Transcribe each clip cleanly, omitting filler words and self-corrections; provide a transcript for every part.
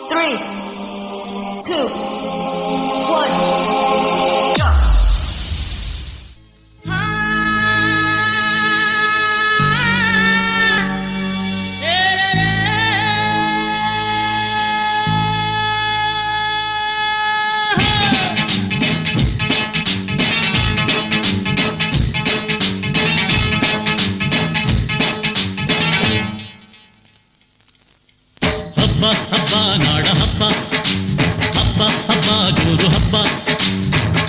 3, 2, 1, go! ಹಬ್ಬ ಹಬ್ಬ ನಾಡ ಹಬ್ಬ ಹಬ್ಬ ಹಬ್ಬ ಜೋರು ಹಬ್ಬ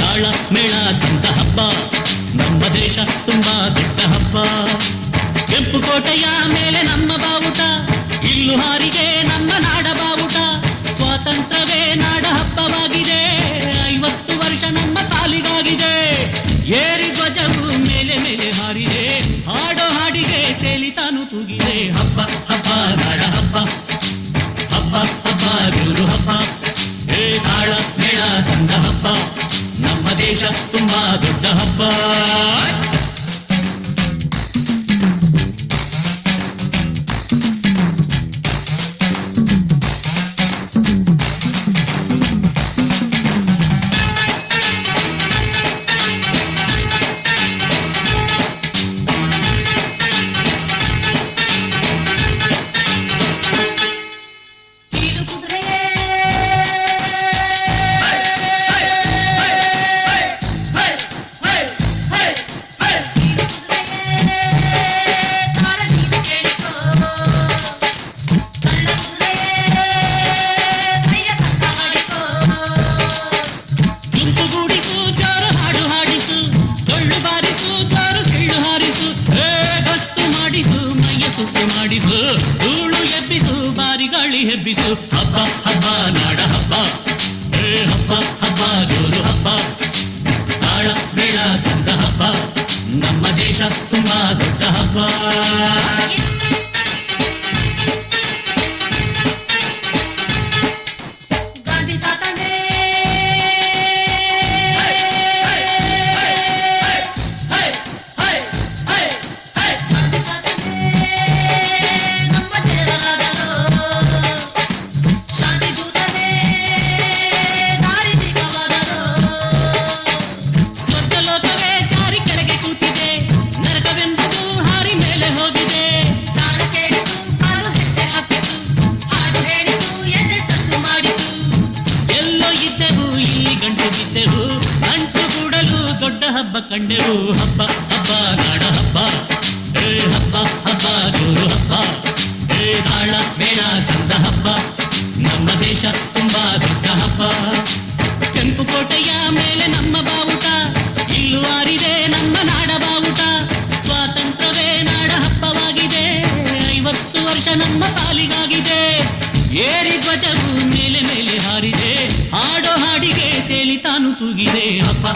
ತಾಳ ಮೇಳ ತಂದ ಹಬ್ಬ ನಮ್ಮ ದೇಶ ತುಂಬಾ ದೊಡ್ಡ ಹಬ್ಬ ಕೆಂಪು ಕೋಟೆಯ ಮೇಲೆ ನಮ್ಮ ಬಾವುಟ ಇಲ್ಲು ಹಾರಿಗೆ ನಮ್ಮ ನಾಡ ಬಾವುಟ ಸ್ವಾತಂತ್ರ್ಯವೇ ನಾಡ ಹಬ್ಬವಾಗಿದೆ 50 ವರ್ಷ ನಮ್ಮ ಪಾಲಿಗಾಗಿದೆ ಏರಿ ಧ್ವಜವು ಮೇಲೆ ಮೇಲೆ ಹಾರಿದೆ ಹಾಡೋ ಹಾಡಿಗೆ ತೇಲಿತಾನು ತೂಗಿದೆ ಹಬ್ಬ ಹಬ್ಬ ನಾಡ ಹಬ್ಬ ಹಬ್ಬ ಹಬ್ಬ ಜೋರು ಹಬ್ಬ ಏ ತಾಳ ಮೇಳ ತಂದ ಹಬ್ಬ ನಮ್ಮ ದೇಶ ತುಂಬಾ ದೊಡ್ಡ ಹಬ್ಬ ಧೂಳು ಎಬ್ಬಿಸು ಬಾರಿ ಗಾಳಿ ಹೆಬ್ಬಿಸು ಹಬ್ಬ ಹಬ್ಬ ನಾಡ ಹಬ್ಬ ಏ ಹಬ್ಬ ಹಬ್ಬ ಜೋರು ಹಬ್ಬ ತಾಳ ಮೇಳ ತಂದ ಹಬ್ಬ ನಮ್ಮ ದೇಶ ತುಂಬಾ ದೊಡ್ಡ ಹಬ್ಬ ಹಬ್ಬ ಕಂಡೆವು ಹಬ್ಬ ಹಬ್ಬ ನಾಡ ಹಬ್ಬ ಏ ಹಬ್ಬ ಹಬ್ಬ ಜೋರು ಹಬ್ಬ ಏ ತಾಳ ಮೇಳ ತಂದ ಹಬ್ಬ ನಮ್ಮ ದೇಶ ತುಂಬಾ ದೊಡ್ಡ ಹಬ್ಬ ಕೆಂಪು ಕೋಟೆಯ ಮೇಲೆ ನಮ್ಮ ಬಾವುಟ ಇಲ್ಲು ಹಾರಿದೆ ನಮ್ಮ ನಾಡ ಬಾವುಟ ಸ್ವಾತಂತ್ರ್ಯವೇ ನಾಡ ಹಬ್ಬವಾಗಿದೆ 50 ವರ್ಷ ನಮ್ಮ ಪಾಲಿಗಾಗಿದೆ ಏರಿ ಧ್ವಜವು ಮೇಲೆ ಮೇಲೆ ಹಾರಿದೆ ಹಾಡೋ ಹಾಡಿಗೆ ತೇಲಿತಾನು ತೂಗಿದೆ ಹಬ್ಬ